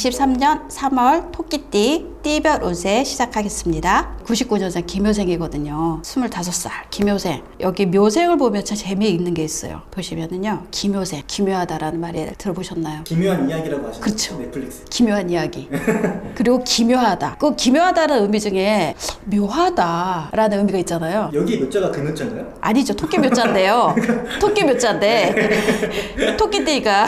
23년 3월 토끼띠 띠별 운세 시작하겠습니다. 99년생 김효생이거든요. 25살 김효생. 여기 묘생을 보면 참 재미있는 게 있어요. 보시면은요, 김효생, 기묘하다라는 말이 들어보셨나요? 기묘한 이야기라고 하시는 그렇죠. 넷플릭스. 기묘한 이야기. 그리고 기묘하다. 그 기묘하다는 의미 중에 묘하다라는 의미가 있잖아요. 여기 몇 자가 그 몇 자인가요? 아니죠. 토끼 묘자인데요. 토끼 묘자인데 토끼띠니까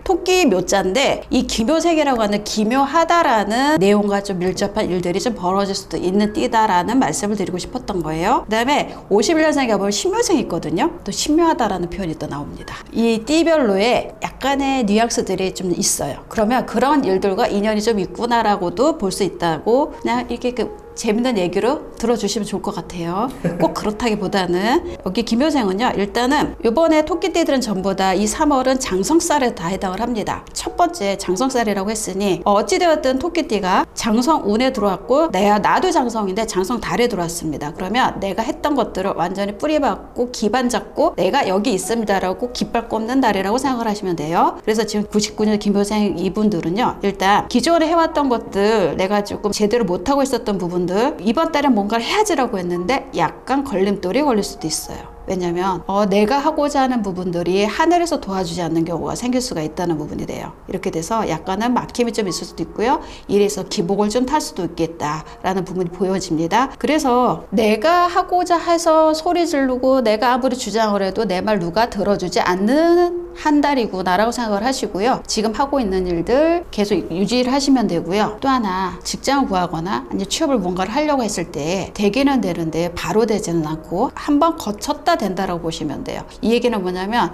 토끼 묘자인데, 이 기묘생이라고 하는 기묘하다라는 내용과 좀 밀접한 일들이 좀 벌어질 수도 있는 띠다라는 말씀을 드리고 싶었던 거예요. 그 다음에 51년생에 보면 신묘생이 있거든요. 또 신묘하다라는 표현이 또 나옵니다. 이 띠별로의 약간의 뉘앙스들이 좀 있어요. 그러면 그런 일들과 인연이 좀 있구나라고도 볼 수 있다고, 그냥 이렇게 재밌는 얘기로 들어주시면 좋을 것 같아요. 꼭 그렇다기보다는 여기 김효생은요, 일단은 이번에 토끼띠들은 전부 다 이 3월은 장성살에 다 해당을 합니다. 첫 번째 장성살이라고 했으니 어찌되었든 토끼띠가 장성운에 들어왔고 나도 장성인데 장성달에 들어왔습니다. 그러면 내가 했던 것들을 완전히 뿌리박고 기반 잡고 내가 여기 있습니다라고 깃발 꼽는 달이라고 생각을 하시면 돼요. 그래서 지금 99년 김효생 이분들은요, 일단 기존에 해왔던 것들, 내가 조금 제대로 못하고 있었던 부분들, 이번 달에 뭔가를 해야지라고 했는데 약간 걸림돌이 걸릴 수도 있어요. 왜냐면 내가 하고자 하는 부분들이 하늘에서 도와주지 않는 경우가 생길 수가 있다는 부분이 돼요. 이렇게 돼서 약간은 막힘이 좀 있을 수도 있고요. 이래서 기복을 좀 탈 수도 있겠다라는 부분이 보여집니다. 그래서 내가 하고자 해서 소리 지르고 내가 아무리 주장을 해도 내 말 누가 들어주지 않는 한 달이구나라고 생각을 하시고요. 지금 하고 있는 일들 계속 유지를 하시면 되고요. 또 하나, 직장을 구하거나 아니면 취업을 뭔가를 하려고 했을 때 되기는 되는데 바로 되지는 않고 한번 거쳤다 된다라고 보시면 돼요. 이 얘기는 뭐냐면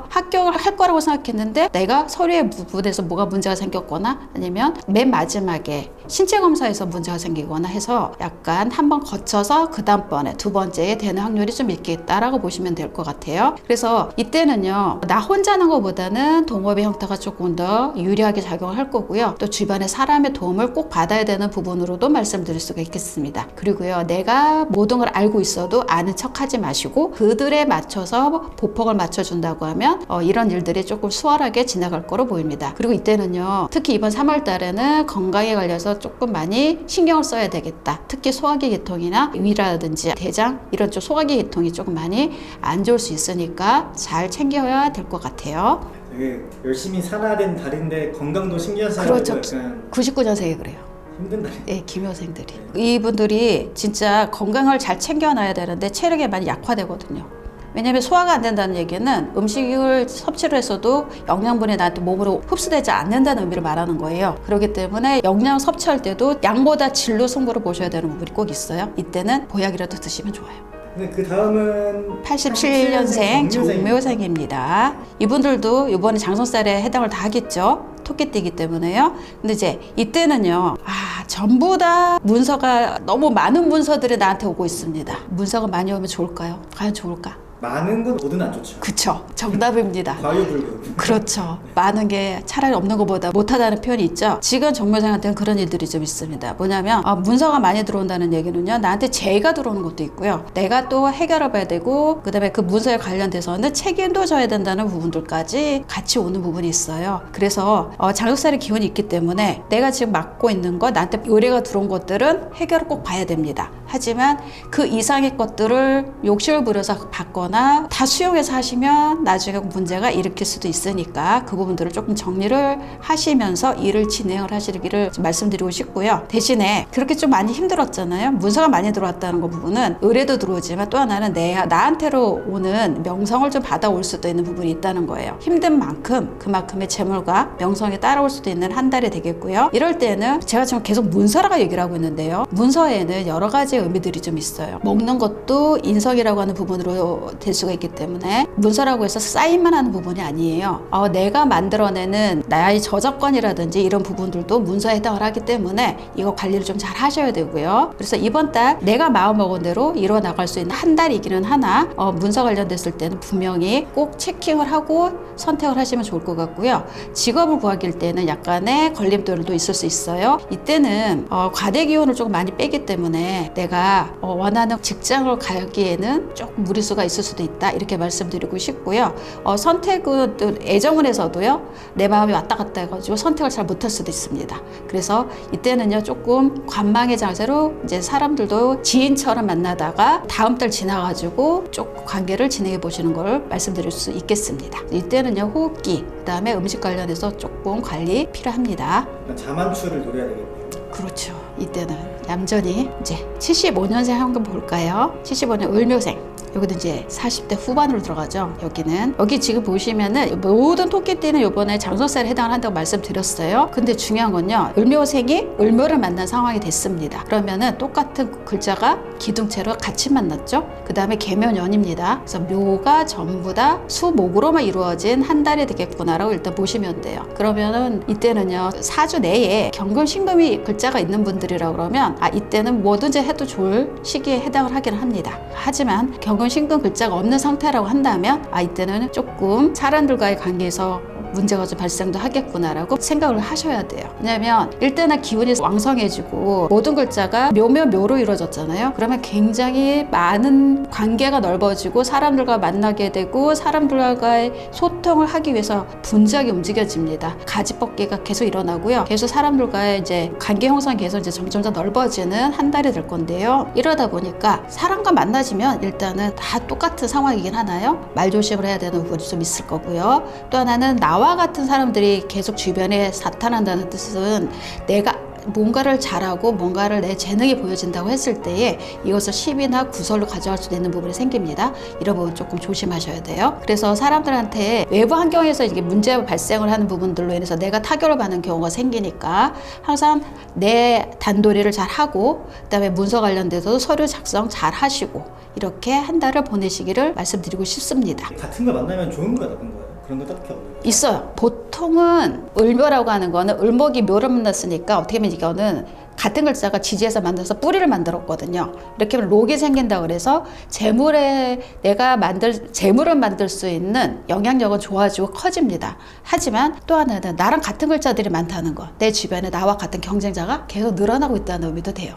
합격을 할 거라고 생각했는데 내가 서류의 부분에서 뭐가 문제가 생겼거나 아니면 맨 마지막에 신체 검사에서 문제가 생기거나 해서 약간 한번 거쳐서 그 다음번에 두 번째에 되는 확률이 좀 있겠다라고 보시면 될 것 같아요. 그래서 이때는요, 나 혼자 하는 것보다는 동업의 형태가 조금 더 유리하게 작용을 할 거고요. 또 주변의 사람의 도움을 꼭 받아야 되는 부분으로도 말씀드릴 수가 있겠습니다. 그리고요, 내가 모든 걸 알고 있어도 아는 척 하지 마시고 그들에 맞춰서 보폭을 맞춰준다고 하면 이런 일들이 조금 수월하게 지나갈 거로 보입니다. 그리고 이때는요, 특히 이번 3월 달에는 건강에 관련해서 조금 많이 신경을 써야 되겠다. 특히 소화기 계통이나 위라든지 대장 이런 쪽 소화기 계통이 조금 많이 안 좋을 수 있으니까 잘 챙겨야 될 것 같아요. 되게 열심히 살아야 되는 달인데 건강도 신경 써야 그렇죠. 되고 약간 99년생이 그래요. 힘든 달이. 네, 김효생들이. 이분들이 진짜 건강을 잘 챙겨놔야 되는데 체력이 많이 약화되거든요. 왜냐면 소화가 안 된다는 얘기는 음식을 섭취를 했어도 영양분이 나한테 몸으로 흡수되지 않는다는 의미를 말하는 거예요. 그렇기 때문에 영양 섭취할 때도 양보다 질로 승부를 보셔야 되는 부분이 꼭 있어요. 이때는 보약이라도 드시면 좋아요. 근데 그 다음은 87년생 정묘생입니다. 이분들도 이번에 장성살에 해당을 다 하겠죠. 토끼띠이기 때문에요. 근데 이제 이때는요, 전부 다 문서가 너무 많은 문서들이 나한테 오고 있습니다. 문서가 많이 오면 좋을까요? 과연 좋을까? 많은 건 뭐든 안 좋죠. 그쵸. 정답입니다. 과유불급. 그렇죠. 많은 게 차라리 없는 것보다 못하다는 표현이 있죠. 지금 정묘생한테는 그런 일들이 좀 있습니다. 뭐냐면 문서가 많이 들어온다는 얘기는요, 나한테 재가 들어오는 것도 있고요. 내가 또 해결해 봐야 되고, 그 다음에 그 문서에 관련돼서는 책임도 져야 된다는 부분들까지 같이 오는 부분이 있어요. 그래서 장성살의 기운이 있기 때문에 내가 지금 맡고 있는 거, 나한테 의뢰가 들어온 것들은 해결을 꼭 봐야 됩니다. 하지만 그 이상의 것들을 욕심을 부려서 받거나 다 수용해서 하시면 나중에 문제가 일으킬 수도 있으니까 그 부분들을 조금 정리를 하시면서 일을 진행을 하시기를 말씀드리고 싶고요. 대신에 그렇게 좀 많이 힘들었잖아요. 문서가 많이 들어왔다는 그 부분은 의뢰도 들어오지만 또 하나는 나한테로 오는 명성을 좀 받아올 수도 있는 부분이 있다는 거예요. 힘든 만큼 그만큼의 재물과 명성이 따라올 수도 있는 한 달이 되겠고요. 이럴 때는 제가 지금 계속 문서라고 얘기를 하고 있는데요, 문서에는 여러 가지 의미들이 좀 있어요. 먹는 것도 인성이라고 하는 부분으로 될 수가 있기 때문에 문서라고 해서 사인만 하는 부분이 아니에요. 내가 만들어내는 나의 저작권이라든지 이런 부분들도 문서에 해당을 하기 때문에 이거 관리를 좀 잘 하셔야 되고요. 그래서 이번 달 내가 마음먹은 대로 이뤄나갈 수 있는 한 달이기는 하나 문서 관련됐을 때는 분명히 꼭 체킹을 하고 선택을 하시면 좋을 것 같고요. 직업을 구하길 때는 약간의 걸림돌도 있을 수 있어요. 이때는 과대 기운을 조금 많이 빼기 때문에 내가 내가 원하는 직장을 가기에는 조금 무리수가 있을 수도 있다 이렇게 말씀드리고 싶고요. 선택은 또 애정운에서도요 내 마음이 왔다 갔다 해가지고 선택을 잘 못할 수도 있습니다. 그래서 이때는요 조금 관망의 자세로 이제 사람들도 지인처럼 만나다가 다음 달 지나가지고 조금 관계를 진행해 보시는 걸 말씀드릴 수 있겠습니다. 이때는요 호흡기 그다음에 음식 관련해서 조금 관리 필요합니다. 그러니까 자만추를 노려야 되겠네요. 그렇죠. 이때는 얌전히 이제 75년생 한번 볼까요? 75년 을묘생. 여기도 이제 40대 후반으로 들어가죠. 여기 지금 보시면은 모든 토끼띠는 이번에 장소살에 해당을 한다고 말씀드렸어요. 근데 중요한 건요. 을묘생이 을묘를 만난 상황이 됐습니다. 그러면은 똑같은 글자가 기둥체로 같이 만났죠. 그 다음에 계묘년입니다. 그래서 묘가 전부 다 수목으로만 이루어진 한 달이 되겠구나라고 일단 보시면 돼요. 그러면은 이때는요. 사주 내에 경금 신금이 글자가 있는 분들이라 그러면 이때는 뭐든지 해도 좋을 시기에 해당을 하긴 합니다. 하지만 경금 신금 글자가 없는 상태라고 한다면 이때는 조금 사람들과의 관계에서 문제가 좀 발생도 하겠구나라고 생각을 하셔야 돼요. 왜냐하면 일대나 기운이 왕성해지고 모든 글자가 묘로 이루어졌잖아요. 그러면 굉장히 많은 관계가 넓어지고 사람들과 만나게 되고 사람들과의 소통을 하기 위해서 분주하게 움직여집니다. 가지뻗기가 계속 일어나고요. 계속 사람들과의 이제 관계 형성이 계속 이제 점점 더 넓어지는 한 달이 될 건데요. 이러다 보니까 사람과 만나지면 일단은 다 똑같은 상황이긴 하나요? 말 조심을 해야 되는 부분이 좀 있을 거고요. 또 하나는 나와 같은 사람들이 계속 주변에 나타난다는 뜻은 내가 뭔가를 잘하고 뭔가를 내 재능이 보여진다고 했을 때에 이것을 시비나 구설로 가져갈 수도 있는 부분이 생깁니다. 이런 부분 조금 조심하셔야 돼요. 그래서 사람들한테 외부 환경에서 이게 문제가 발생을 하는 부분들로 인해서 내가 타격을 받는 경우가 생기니까 항상 내 단도리를 잘 하고 그다음에 문서 관련돼서 서류 작성 잘 하시고 이렇게 한 달을 보내시기를 말씀드리고 싶습니다. 같은 걸 만나면 좋은 거야 나쁜 거예요? 그런 거 딱히 없나요? 있어요. 보통은 을묘라고 하는 거는 을목이 묘를 만났으니까 어떻게 보면 이거는 같은 글자가 지지에서 만들어서 뿌리를 만들었거든요. 이렇게 하면 록이 생긴다고 그래서 내가 재물을 만들 수 있는 영향력은 좋아지고 커집니다. 하지만 또 하나는 나랑 같은 글자들이 많다는 거. 내 주변에 나와 같은 경쟁자가 계속 늘어나고 있다는 의미도 돼요.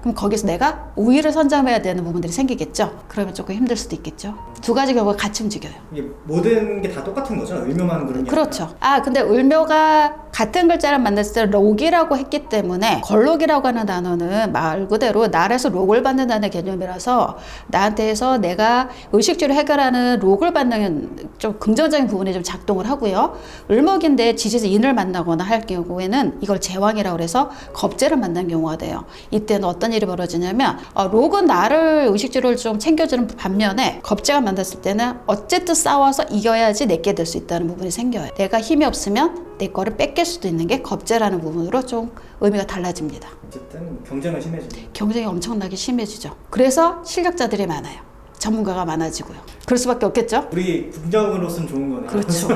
그럼 거기서 내가 우위를 선점해야 되는 부분들이 생기겠죠. 그러면 조금 힘들 수도 있겠죠. 두 가지 경우가 같이 움직여요. 이게 모든 게 다 똑같은 거죠? 을묘만 그런 게 그렇죠. 근데 을묘가 같은 글자를 만났을 때 록이라고 했기 때문에 걸록이라고 하는 단어는 말 그대로 나라에서 록을 받는다는 개념이라서 나한테서 내가 의식주를 해결하는 록을 받는 좀 긍정적인 부분에 좀 작동을 하고요. 을목인데 지지에서 인을 만나거나 할 경우에는 이걸 제왕이라고 해서 겁재를 만난 경우가 돼요. 이때는 어떤 일이 벌어지냐면 록은 나를 의식주를 좀 챙겨주는 반면에 겁재가 만났을 때는 어쨌든 싸워서 이겨야지 내게 될 수 있다는 부분이 생겨요. 내가 힘이 없으면 내 거를 뺏길 수도 있는 게 겁재라는 부분으로 좀 의미가 달라집니다. 어쨌든 경쟁은 심해지죠. 경쟁이 엄청나게 심해지죠. 그래서 실력자들이 많아요. 전문가가 많아지고요. 그럴 수밖에 없겠죠? 우리 국정으로서는 좋은 거네요. 그렇죠.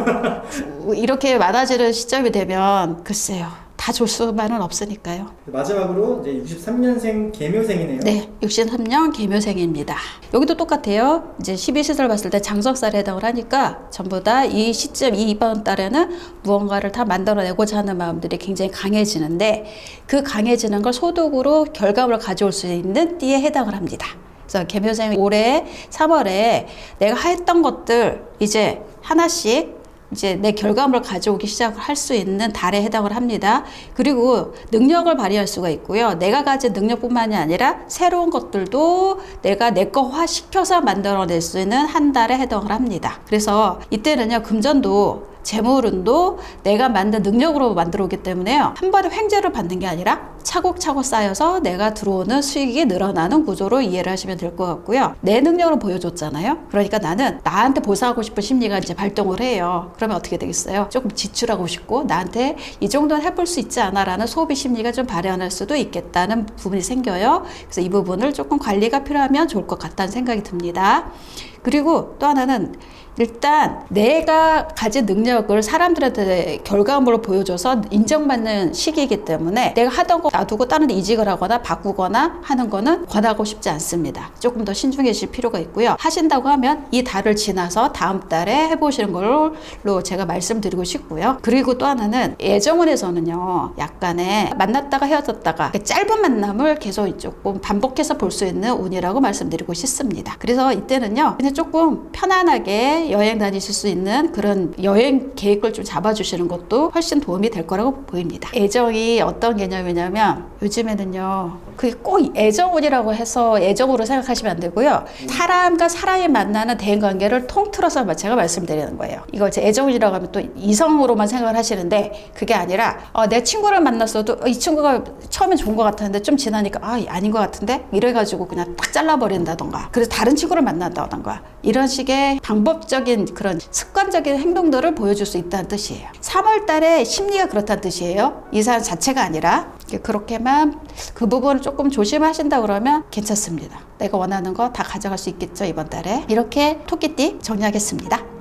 이렇게 많아지는 시점이 되면 글쎄요. 다 줄 수만은 없으니까요. 마지막으로 이제 63년생 계묘생이네요. 네, 63년 계묘생입니다. 여기도 똑같아요. 이제 12시설 봤을 때 장석살에 해당을 하니까 전부 다 이 시점, 이번 달에는 무언가를 다 만들어내고자 하는 마음들이 굉장히 강해지는데 그 강해지는 걸 소득으로 결과물을 가져올 수 있는 띠에 해당을 합니다. 그래서 계묘생 올해 3월에 내가 했던 것들 이제 하나씩 이제 내 결과물을 가져오기 시작을 할 수 있는 달에 해당을 합니다. 그리고 능력을 발휘할 수가 있고요. 내가 가진 능력뿐만이 아니라 새로운 것들도 내가 내 거화 시켜서 만들어낼 수 있는 한 달에 해당을 합니다. 그래서 이때는요, 금전도 재물운도 내가 만든 능력으로 만들어 오기 때문에요. 한 번에 횡재를 받는 게 아니라 차곡차곡 쌓여서 내가 들어오는 수익이 늘어나는 구조로 이해를 하시면 될 것 같고요. 내 능력을 보여줬잖아요. 그러니까 나는 나한테 보상하고 싶은 심리가 이제 발동을 해요. 그러면 어떻게 되겠어요? 조금 지출하고 싶고 나한테 이 정도는 해볼 수 있지 않아 라는 소비 심리가 좀 발현할 수도 있겠다는 부분이 생겨요. 그래서 이 부분을 조금 관리가 필요하면 좋을 것 같다는 생각이 듭니다. 그리고 또 하나는 일단 내가 가진 능력을 사람들한테 결과물로 보여줘서 인정받는 시기이기 때문에 내가 하던 거 놔두고 다른 데 이직을 하거나 바꾸거나 하는 거는 권하고 싶지 않습니다. 조금 더 신중해질 필요가 있고요. 하신다고 하면 이 달을 지나서 다음 달에 해보시는 걸로 제가 말씀드리고 싶고요. 그리고 또 하나는 애정운에서는요, 약간의 만났다가 헤어졌다가 짧은 만남을 계속 조금 반복해서 볼 수 있는 운이라고 말씀드리고 싶습니다. 그래서 이때는요, 그냥 조금 편안하게 여행 다니실 수 있는 그런 여행 계획을 좀 잡아주시는 것도 훨씬 도움이 될 거라고 보입니다. 애정이 어떤 개념이냐면 요즘에는요, 그게 꼭 애정운이라고 해서 애정으로 생각하시면 안 되고요. 사람과 사람이 만나는 대인관계를 통틀어서 제가 말씀드리는 거예요. 이거 제 애정운이라고 하면 또 이성으로만 생각을 하시는데 그게 아니라 내 친구를 만났어도 이 친구가 처음엔 좋은 것 같았는데 좀 지나니까 아닌 것 같은데 이래가지고 그냥 딱 잘라버린다던가, 그래서 다른 친구를 만난다던가, 이런 식의 방법적인 그런 습관적인 행동들을 보여줄 수 있다는 뜻이에요. 3월 달에 심리가 그렇다는 뜻이에요. 이 사람 자체가 아니라. 그렇게만 그 부분을 조금 조심하신다 그러면 괜찮습니다. 내가 원하는 거 다 가져갈 수 있겠죠, 이번 달에. 이렇게 토끼띠 정리하겠습니다.